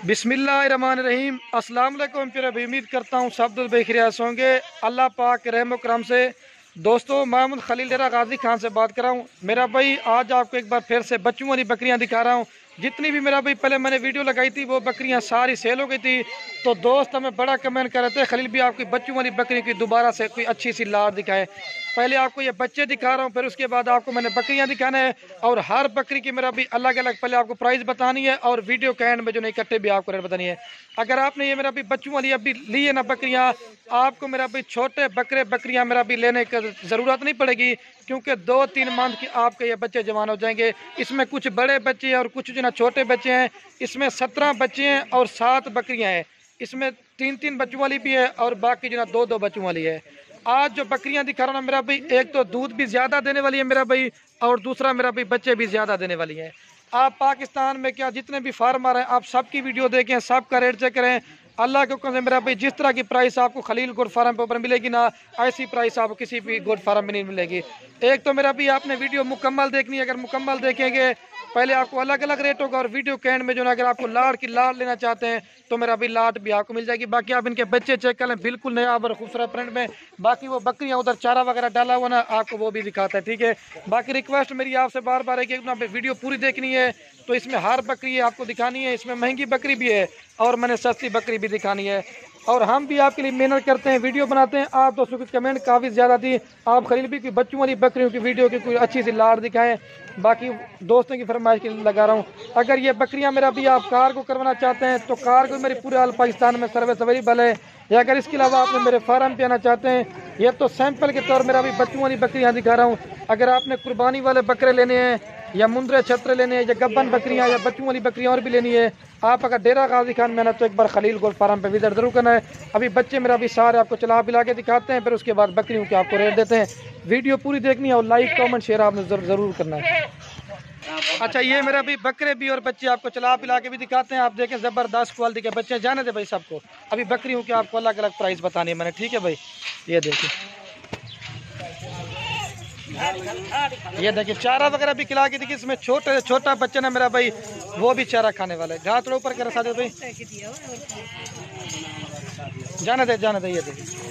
बिस्मिल्लाहिर्रहमानिर्रहीम। अस्सलाम वालेकुम प्यारे भाई, उम्मीद करता हूँ सब दुल बेखिरियात होंगे अल्लाह पाक के रहम करम से। दोस्तों, मोहम्मद खलील डेरा गाजी खान से बात कर रहा हूँ। मेरा भाई आज आपको एक बार फिर से बच्चों वाली बकरियाँ दिखा रहा हूँ। जितनी भी मेरा भाई पहले मैंने वीडियो लगाई थी वो बकरियाँ सारी सेल हो गई थी। तो दोस्त हमें बड़ा कमेंट कर रहे थे, खलील भी आपकी बच्चों वाली बकरी की दोबारा से कोई अच्छी सी लाट दिखाए। पहले आपको ये बच्चे दिखा रहा हूँ, फिर उसके बाद आपको मैंने बकरियाँ दिखाना है और हर बकरी की मेरा भी अलग अलग पहले आपको प्राइस बतानी है और वीडियो के एंड में जो नहीं इकट्ठे भी आपको रेट बतानी है। अगर आपने ये मेरा भी बच्चों वाली अभी ली है ना बकरियाँ, आपको मेरा भी छोटे बकरे बकरियाँ मेरा भी लेने की ज़रूरत नहीं पड़ेगी, क्योंकि 2-3 मंथ के आपके ये बच्चे जवान हो जाएंगे। इसमें कुछ बड़े बच्चे हैं और कुछ जो ना छोटे बच्चे हैं। इसमें 17 बच्चे हैं और 7 बकरियाँ हैं। इसमें 3-3 बच्चों वाली भी है और बाकी जो ना 2-2 बच्चों वाली है। आज जो बकरियां दिखा रहा हूँ ना मेरा भाई, एक तो दूध भी ज़्यादा देने वाली है मेरा भाई, और दूसरा मेरा भाई बच्चे भी ज़्यादा देने वाली है। आप पाकिस्तान में क्या जितने भी फार्मर हैं आप सबकी वीडियो देखें, सबका रेट चेक करें। अल्लाह के हुक्म से मेरा भाई जिस तरह की प्राइस आपको खलील गोट फार्म पे ऊपर मिलेगी ना, ऐसी प्राइस आपको किसी भी गोट फार्म में नहीं मिलेगी। एक तो मेरा भाई आपने वीडियो मुकम्मल देखनी है, अगर मुकम्मल देखेंगे पहले आपको अलग अलग रेट होगा और वीडियो के एंड में जो ना अगर आपको लाट की लाट लेना चाहते हैं तो मेरा भी लाट भी आपको मिल जाएगी। बाकी आप इनके बच्चे चेक कर लें, बिल्कुल नया और खूबसूरत प्रिंट में। बाकी वो बकरियां उधर चारा वगैरह डाला हुआ ना, आपको वो भी दिखाता है, ठीक है। बाकी रिक्वेस्ट मेरी आपसे बार बार है कि अपना वीडियो पूरी देखनी है। तो इसमें हर बकरी आपको दिखानी है, इसमें महंगी बकरी भी है और मैंने सस्ती बकरी भी दिखानी है। और हम भी आपके लिए मेहनत करते हैं, वीडियो बनाते हैं। आप दोस्तों की कमेंट काफ़ी ज़्यादा थी, आप खलील भी की बच्चों वाली बकरियों की वीडियो की कोई अच्छी सी लाट दिखाएं। बाकी दोस्तों की फरमाइश के लिए लगा रहा हूँ। अगर ये बकरियां मेरा भी आप कार को करवाना चाहते हैं तो कार को मेरी पूरे ऑल पाकिस्तान में सर्विस अवेलेबल है। या अगर इसके अलावा आपने मेरे फार्म पे आना चाहते हैं, ये तो सैंपल के तौर मेरा भी बच्चों वाली बकरियाँ दिखा रहा हूँ। अगर आपने कुर्बानी वाले बकरे लेने हैं या मुंद्रे छत्र लेने हैं या गब्बन बकरियां या बच्चों वाली बकरियां और भी लेनी है, आप अगर डेरा गाजी खान में ना तो एक बार खलील गोल्ड फार्म पे विजिट जरूर करना है। अभी बच्चे मेरा भी सारे आपको चला पिला के दिखाते हैं, फिर उसके बाद बकरियों के आपको रेट देते हैं। वीडियो पूरी देखनी है और लाइक कमेंट शेयर आपने जरूर करना है। अच्छा, ये मेरा भी बकरे भी और बच्चे आपको चला पिला के भी दिखाते हैं। आप देखें ज़बरदस्त क्वालिटी के बच्चे जाने दे भाई सबको। अभी बकरियों के आपको अलग अलग प्राइस बतानी है मैंने, ठीक है भाई। ये देखिए, ये देखिए चारा वगैरह भी खिला के देखिए। इसमें छोटे छोटा बच्चा ना मेरा भाई वो भी चारा खाने वाला है। घास थोड़ा ऊपर कर रखा दे भाई, जाने दे ये देखिए।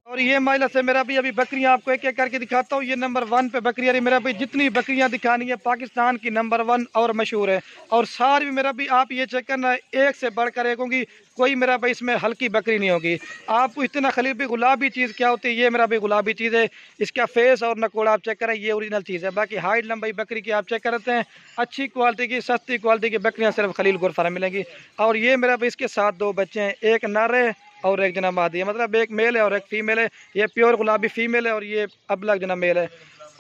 और ये महिला से मेरा भी अभी बकरियां आपको एक एक करके दिखाता हूँ। ये नंबर 1 पे बकरियां रही मेरा भाई, जितनी बकरियां दिखानी है पाकिस्तान की नंबर 1 और मशहूर है। और सारी भी मेरा भी आप ये चेक करना है, एक से बढ़कर एक होंगी, कोई मेरा भाई इसमें हल्की बकरी नहीं होगी। आप पूछते ना खलील भी गुलाबी चीज़ क्या होती है, ये मेरा भाई गुलाबी चीज़ है। इसका फेस और नकोड़ा आप चेक करें, ये ओरिजिनल चीज़ है। बाकी हाइट लंबाई बकरी की आप चेक करते हैं, अच्छी क्वालिटी की सस्ती क्वालिटी की बकरियाँ सिर्फ खलील गोट फार्म मिलेंगी। और ये मेरा भाई इसके साथ 2 बच्चे हैं, एक नर है और एक जना मादी है, मतलब एक मेल है और एक फीमेल है। ये प्योर गुलाबी फीमेल है और ये अबलग जना मेल है।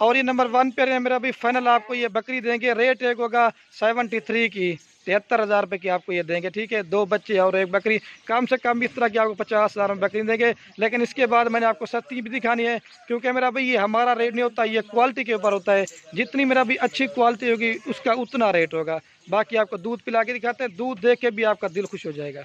और ये नंबर 1 पे है मेरा भी। फाइनल आपको ये बकरी देंगे, रेट एक होगा 73 की, 73,000 रुपये की आपको ये देंगे, ठीक है। 2 बच्चे और एक बकरी, कम से कम इस तरह की आपको 50,000 में बकरी देंगे। लेकिन इसके बाद मैंने आपको सस्ती भी दिखानी है, क्योंकि मेरा भाई ये हमारा रेट नहीं होता, ये क्वालिटी के ऊपर होता है। जितनी मेरा भी अच्छी क्वालिटी होगी उसका उतना रेट होगा। बाकी आपको दूध पिला के दिखाते हैं, दूध देख के भी आपका दिल खुश हो जाएगा।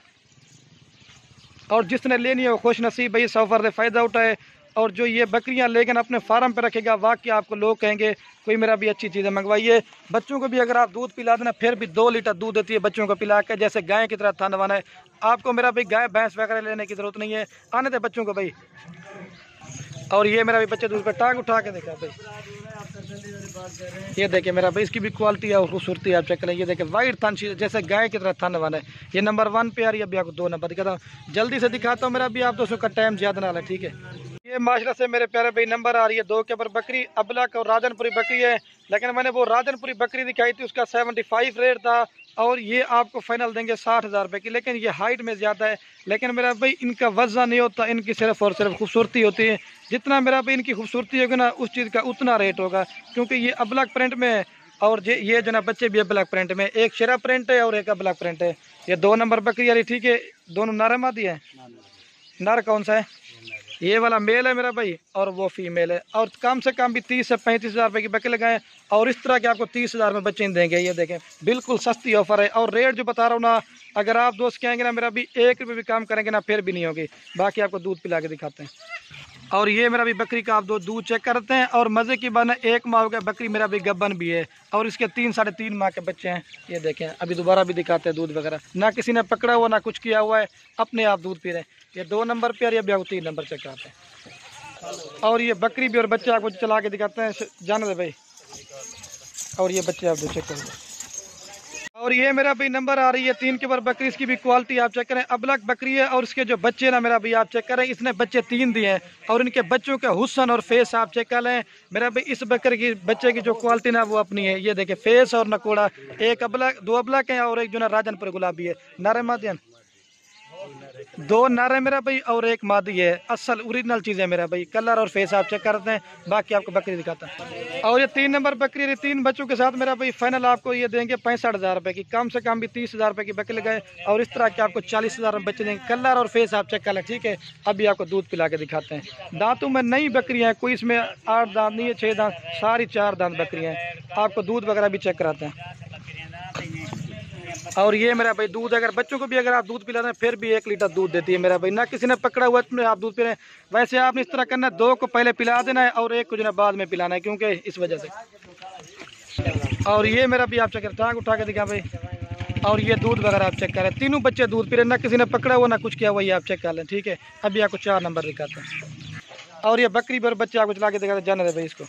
और जिसने लेनी है वो खुश नसीब भाई, सफ़र से फ़ायदा उठाए। और जो ये बकरियां लेकिन अपने फार्म पे रखेगा, वाकई आपको लोग कहेंगे कोई मेरा भी अच्छी चीज़ें मंगवाइए। बच्चों को भी अगर आप दूध पिला देना, फिर भी 2 लीटर दूध देती है बच्चों को पिला के, जैसे गाय की तरह थनवाना है। आपको मेरा भाई गाय भैंस वगैरह लेने की ज़रूरत नहीं है, आने दे बच्चों को भाई। और ये मेरा भी बच्चे दूध पर टांग उठा के देखा भाई, ये देखिए मेरा भाई इसकी भी क्वालिटी और खूबसूरती आप चेक करें। ये देखिए वाइट थन जैसे गाय की तरह थन वाला है। ये नंबर 1 पे आ रही है। अभी आपको 2 नंबर दिखाता हूँ, जल्दी से दिखाता हूँ मेरा भी, आप दोस्तों का टाइम ज़्यादा ना ले, ठीक है। ये माशरा से मेरे प्यारे भाई नंबर आ रही है 2 के ऊपर बकरी, अबलक और राजनपुरी बकरी है। लेकिन मैंने वो राजनपुरी बकरी दिखाई थी, उसका 75 रेट था और ये आपको फाइनल देंगे 60,000 रुपये की। लेकिन ये हाइट में ज़्यादा है, लेकिन मेरा भाई इनका वज़न नहीं होता, इनकी सिर्फ और सिर्फ खूबसूरती होती है। जितना मेरा भाई इनकी खूबसूरती होगी ना, उस चीज़ का उतना रेट होगा, क्योंकि ये अबलक प्रिंट में है। और ये जो ना बच्चे भी अबलक प्रिंट में, एक शेरा प्रिंट है और एक अबलक प्रिंट है। ये 2 नंबर बकरी आ रही, ठीक है। दोनों नर मादी है। नर कौन सा है? ये वाला मेल है मेरा भाई और वो फीमेल है। और कम से कम भी 30 से 35,000 रुपये की बकरी लगाएं और इस तरह के आपको 30,000 में बच्चे देंगे। ये देखें बिल्कुल सस्ती ऑफर है। और रेट जो बता रहा हूँ ना, अगर आप दोस्त कहेंगे ना मेरा भी 1 रुपये भी काम करेंगे ना, फिर भी नहीं होगी। बाकी आपको दूध पिला के दिखाते हैं। और ये मेरा भी बकरी का आप दो दूध चेक करते हैं। और मज़े की बात है, 1 माह हो गया बकरी मेरा भी गब्बन भी है और इसके 3-3.5 माह के बच्चे हैं। ये देखें, अभी दोबारा भी दिखाते हैं दूध वगैरह, ना किसी ने पकड़ा हुआ ना कुछ किया हुआ है, अपने आप दूध पी रहे हैं। ये 2 नंबर पे और ये भी 3 नंबर चेक कराते हैं। और ये बकरी भी और बच्चे आपको चला के दिखाते हैं, जाने दे भाई। और ये बच्चे आप दो चेक करें। और ये मेरा भाई नंबर आ रही है 3 के ऊपर बकरी, इसकी भी क्वालिटी आप चेक करें, अबलग बकरी है। और इसके जो बच्चे ना मेरा भाई आप चेक करें, इसने बच्चे 3 दिए हैं और इनके बच्चों के हुस्न और फेस आप चेक कर लें मेरा भाई। इस बकरी की बच्चे की जो क्वालिटी ना वो अपनी है। ये देखें फेस और नकोड़ा, 1 अबलग 2 अबलग है और एक जो ना राजनपुर गुलाबी है, नारे मादियन 2 नारे मेरा भाई और 1 मादी है। असल ओरिजिनल चीज़ है मेरा भाई, कलर और फेस आप चेक करते हैं। बाकी आपको बकरी दिखाता है। और ये 3 नंबर बकरी है, 3 बच्चों के साथ मेरा भाई फाइनल आपको ये देंगे 65,000 रुपये की, कम से कम भी 30,000 रुपये की बकरी लगाए और इस तरह के आपको 40,000 में बच्चे देंगे। कलर और फेस आप चेक कर लें, ठीक है। अभी आपको दूध पिला के दिखाते हैं। दांतों में नई बकरियाँ हैं, कोई इसमें 8 दांत नहीं है, 6 दांत, सारी 4 दांत बकरियाँ हैं। आपको दूध वगैरह भी चेक कराते हैं। और ये मेरा भाई दूध, अगर बच्चों को भी अगर आप दूध पिलाते हैं फिर भी 1 लीटर दूध देती है मेरा भाई, ना किसी ने पकड़ा हुआ इसमें आप दूध पी रहे हैं। वैसे आपने इस तरह करना है, 2 को पहले पिला देना है और 1 को जो है बाद में पिलाना है, क्योंकि इस वजह से। और ये मेरा भी आप चेक करें, टाँग उठा के दिखा भाई। और ये दूध वगैरह आप चेक करें, तीनों बच्चे दूध पी रहे हैं, ना किसी ने पकड़ा हुआ ना कुछ किया हुआ, ये आप चेक कर लें, ठीक है। अभी आपको 4 नंबर दिखाते हैं। और ये बकरी पर बच्चे आपको चला के दिखाते हैं, जाने दे भाई इसको।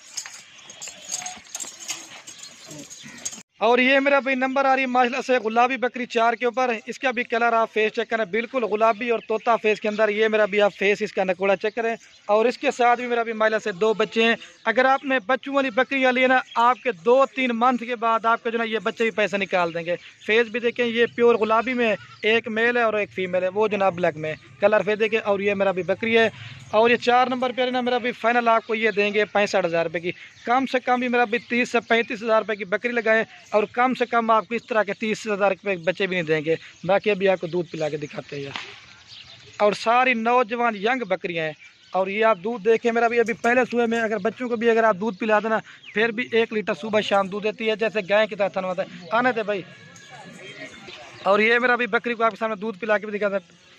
और ये मेरा भाई नंबर आ रही है माशाल्लाह से गुलाबी बकरी 4 के ऊपर। इसका भी कलर आप फेस चेक करें, बिल्कुल गुलाबी और तोता फेस के अंदर। ये मेरा भी आप फेस इसका नकोड़ा चेक करें। और इसके साथ भी मेरा भी माशाल्लाह से 2 बच्चे हैं। अगर आपने बच्चों वाली बकरी लिए ना, आपके 2-3 मंथ के बाद आपके जो ना ये बच्चे भी पैसे निकाल देंगे। फेस भी देखें, ये प्योर गुलाबी में 1 मेल है और 1 फीमेल है, वो जो ना ब्लैक में कलर फेस देखें। और ये मेरा भी बकरी है। और ये 4 नंबर पर ना मेरा भी फाइनल आपको ये देंगे 65,000 रुपये की, कम से कम भी मेरा भी 30 से 35,000 रुपये की बकरी लगाए और कम से कम आपको इस तरह के 30,000 रुपये बच्चे भी नहीं देंगे। बाकी अभी आपको दूध पिला के दिखाते हैं। और सारी नौजवान यंग बकरियां हैं। और ये आप दूध देखें मेरा भी, अभी पहले सुबह में अगर बच्चों को भी अगर आप दूध पिला देना फिर भी 1 लीटर सुबह शाम दूध देती है, जैसे गाय की तरह थनवाता है। आने दे भाई। और ये मेरा भी बकरी को आपके सामने दूध पिला के भी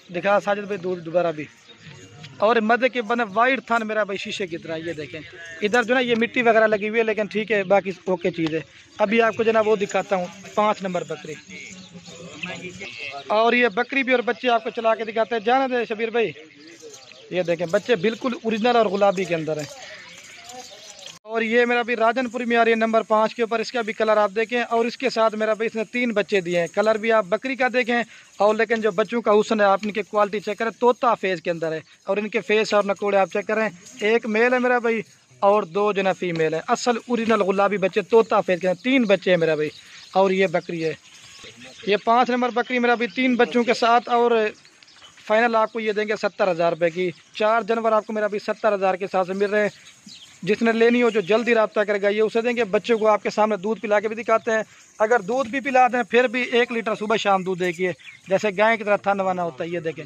दिखा साजिद भाई दूध दोबारा भी। और मज़े के बने वाइट थान मेरा भाई शीशे की तरह। ये देखें इधर जो ना ये मिट्टी वगैरह लगी हुई है, लेकिन ठीक है बाकी ओके चीज़ है। अभी आपको जो ना वो दिखाता हूँ 5 नंबर बकरी। और ये बकरी भी और बच्चे आपको चला के दिखाते हैं, जाने दे शबीर भाई। ये देखें बच्चे बिल्कुल ओरिजिनल और गुलाबी के अंदर है। और ये मेरा भी राजनपुरी में आ रही है नंबर 5 के ऊपर। इसका भी कलर आप देखें। और इसके साथ मेरा भाई इसने 3 बच्चे दिए हैं। कलर भी आप बकरी का देखें और लेकिन जो बच्चों का हुस्न है आप इनकी क्वालिटी चेक करें, तोता फेस के अंदर है। और इनके फेस और नकोड़े आप चेक करें, 1 मेल है मेरा भाई और 2 जो ना फीमेल है। असल ओरिजिनल गुलाबी बच्चे तोता फेस के, 3 बच्चे हैं मेरा भाई। और ये बकरी है, ये 5 नंबर बकरी मेरा भाई 3 बच्चों के साथ। और फाइनल आपको ये देंगे 70,000 रुपये की। 4 जानवर आपको मेरा भाई 70,000 के हिसाब से मिल रहे हैं। जिसने लेनी हो जो जल्दी रब्ता करेगा ये उसे देंगे। बच्चों को आपके सामने दूध पिला के भी दिखाते हैं। अगर दूध भी पिला दें फिर भी 1 लीटर सुबह शाम दूध देखिए, जैसे गाय की तरह थनवाना होता है। ये देखें,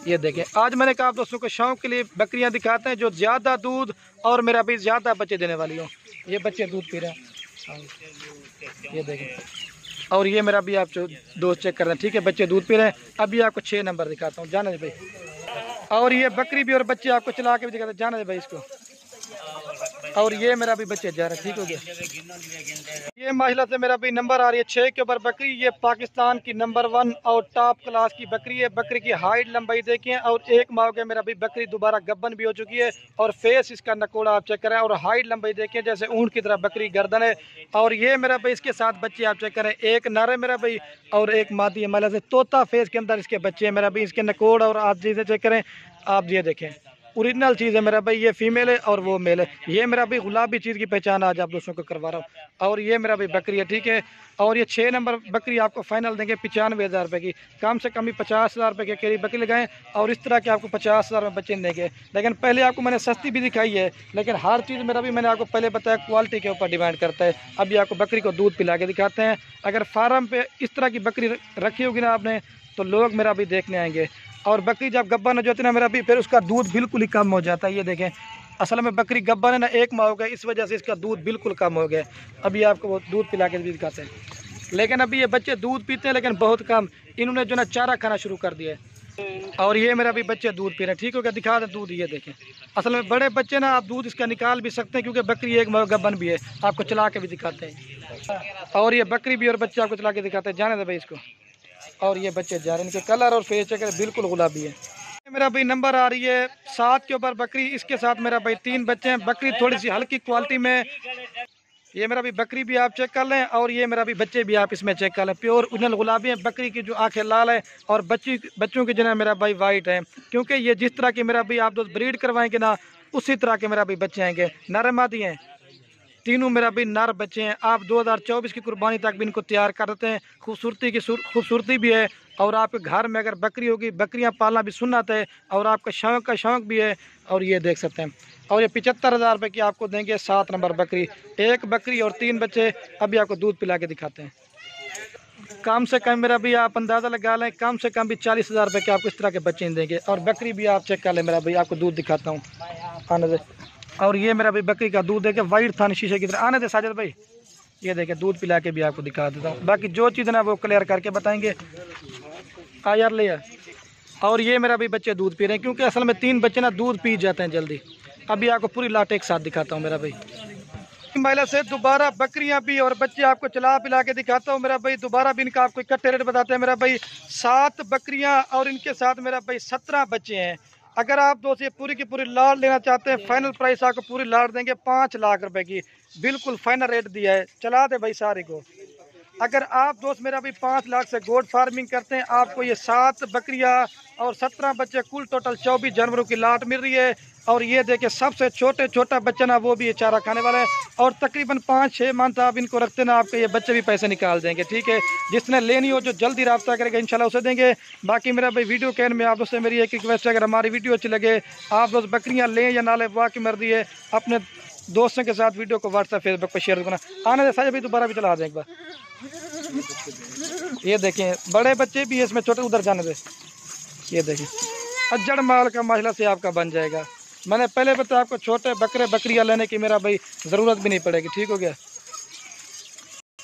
ये देखें। आज मैंने कहा दोस्तों को शौक के लिए बकरियां दिखाते हैं जो ज़्यादा दूध और मेरा भी ज़्यादा बच्चे देने वाली हो। ये बच्चे दूध पी रहे हैं, ये देखें। और ये मेरा भी आप जो दोस्त चेक कर रहे हैं, ठीक है, बच्चे दूध पी रहे हैं। अभी आपको 6 नंबर दिखाता हूँ, जाने दे भाई। और ये बकरी भी और बच्चे आपको चला के भी दिखाते हैं, जाने दे भाई इसको। और ये मेरा भी बच्चे जा रहे हैं, ठीक हो गया। ये माशाल्लाह से मेरा भी नंबर आ रही है 6 के ऊपर बकरी। ये पाकिस्तान की नंबर 1 और टॉप क्लास की बकरी है। बकरी की हाइट लंबाई देखें और 1 माह के मेरा भी बकरी दोबारा गब्बन भी हो चुकी है। और फेस इसका नकोड़ा आप चेक करें और हाइट लंबाई देखें जैसे ऊँट की तरह बकरी गर्दन है। और ये मेरा भाई इसके साथ बच्चे आप चेक करें, 1 नर है मेरा भाई और 1 मादी है। माशाल्लाह से तोता फेस के अंदर इसके बच्चे हैं मेरा भाई। इसके नकोड़ और आप चीज़ें चेक करें, आप ये देखें ओरिजिनल चीज़ है मेरा भाई। ये फीमेल है और वो मेल है। ये मेरा भाई गुलाबी चीज़ की पहचान आज आप दोस्तों को करवा रहा हूँ। और ये मेरा भाई बकरी है, ठीक है। और ये 6 नंबर बकरी आपको फाइनल देंगे 95,000 रुपये की, कम से कम ही 50,000 रुपये के करीब बकरी लगाएं। और इस तरह के आपको 50,000 में बच्चे देंगे। लेकिन पहले आपको मैंने सस्ती भी दिखाई है, लेकिन हर चीज़ मेरा भी मैंने आपको पहले बताया क्वालिटी के ऊपर डिपेंड करता है। अभी आपको बकरी को दूध पिला के दिखाते हैं। अगर फार्म पे इस तरह की बकरी रखी होगी ना आपने तो लोग मेरा भी देखने आएंगे। और बकरी जब गब्बन हो जाती है ना मेरा भी, फिर उसका दूध बिल्कुल ही कम हो जाता है। ये देखें असल में बकरी गब्बन है ना, 1 माह हो गया, इस वजह से इसका दूध बिल्कुल कम हो गया। अभी आपको वो दूध पिला के भी दिखाते हैं। लेकिन अभी ये बच्चे दूध पीते हैं लेकिन बहुत कम। इन्होंने जो ना चारा खाना शुरू कर दिया है। और ये मेरा भी बच्चे दूध पी रहे हैं, ठीक हो गया। दिखा दें दूध, ये देखें। असल में बड़े बच्चे ना आप दूध इसका निकाल भी सकते हैं, क्योंकि बकरी एक गबन भी है। आपको चला के भी दिखाते हैं। और ये बकरी भी और बच्चे आपको चला के दिखाते हैं। जाने दे भाई इसको। और ये बच्चे जा रहे हैं, इनके कलर और फेस चेक बिल्कुल गुलाबी है। मेरा भाई नंबर आ रही है 7 के ऊपर बकरी। इसके साथ मेरा भाई 3 बच्चे हैं। बकरी थोड़ी सी हल्की क्वालिटी में। ये मेरा भी बकरी भी आप चेक कर लें, और ये मेरा भी बच्चे भी आप इसमें चेक कर लें। प्योर ओरिजिनल गुलाबी है। बकरी की जो आंखें लाल है और बच्चों की जो है मेरा भाई वाइट है, क्योंकि ये जिस तरह की मेरा भाई आप दोस्त ब्रीड करवाएंगे ना, उसी तरह के मेरा भाई बच्चे आएंगे। नर मादी हैं तीनों मेरा भी नर बच्चे हैं। आप 2024 की कुर्बानी तक भी इनको तैयार कर देते हैं। खूबसूरती भी है। और आपके घर में अगर बकरी होगी, बकरियां पालना भी सुन्नत है, और आपका शौक भी है। और ये देख सकते हैं। और ये 75,000 रुपये की आपको देंगे 7 नंबर बकरी। एक बकरी और 3 बच्चे। अभी आपको दूध पिला के दिखाते हैं। कम से कम मेरा भी आप अंदाज़ा लगा लें, कम से कम भी 40,000 रुपये के आपको इस तरह के बच्चे देंगे। और बकरी भी आप चेक कर लें मेरा भाई, आपको दूध दिखाता हूँ। आने दे। और ये मेरा भाई बकरी का दूध देखे वाइट था शीशे की तरह। आने दे साजिद भाई, ये देखे दूध पिला के भी आपको दिखा देता हूँ। बाकी जो चीज़ ना वो क्लियर करके बताएंगे। आ यार ले यार। और ये मेरा भी बच्चे दूध पी रहे हैं, क्योंकि असल में 3 बच्चे ना दूध पी जाते हैं जल्दी। अभी आपको पूरी लाट एक साथ दिखाता हूँ मेरा भाई। महिला से दोबारा बकरियां भी और बच्चे आपको चला पिला के दिखाता हूँ मेरा भाई। दोबारा भी इनका आपको इकट्ठे रेट बताते हैं मेरा भाई। 7 बकरियां और इनके साथ मेरा भाई 17 बच्चे हैं। अगर आप दोस्त ये पूरी की पूरी लाट लेना चाहते हैं, फाइनल प्राइस आपको पूरी लाट देंगे 5 लाख रुपए की। बिल्कुल फाइनल रेट दिया है। चला दे भाई सारे को। अगर आप दोस्त मेरा भी 5 लाख से गोट फार्मिंग करते हैं, आपको ये 7 बकरियां और 17 बच्चे, कुल टोटल 24 जानवरों की लाट मिल रही है। और ये देखिए सबसे छोटा बच्चा ना, वो भी ये चारा खाने वाला है। और तकरीबन 5-6 मंथ आप इनको रखते ना, आपके ये बच्चे भी पैसे निकाल देंगे। ठीक है, जिसने लेनी हो जो जल्दी रब्ता करेगा इंशाल्लाह उसे देंगे। बाकी मेरा भाई वीडियो कहने में आप दोस्तों मेरी एक रिक्वेस्ट है, अगर हमारी वीडियो अच्छी लगे, आप दोस्त बकरियाँ लें या ना लें, वो की मर्जी है। अपने दोस्तों के साथ वीडियो को व्हाट्सएप फेसबुक पर शेयर करना। आने दे साझा भाई, दोबारा भी चला दें एक बार। ये देखें बड़े बच्चे भी है इसमें, छोटे उधर जाने दे। ये देखें अज्जड़ माल का माशला से आपका बन जाएगा। मैंने पहले बताया आपको छोटे बकरियां लेने की मेरा भाई ज़रूरत भी नहीं पड़ेगी। ठीक हो गया।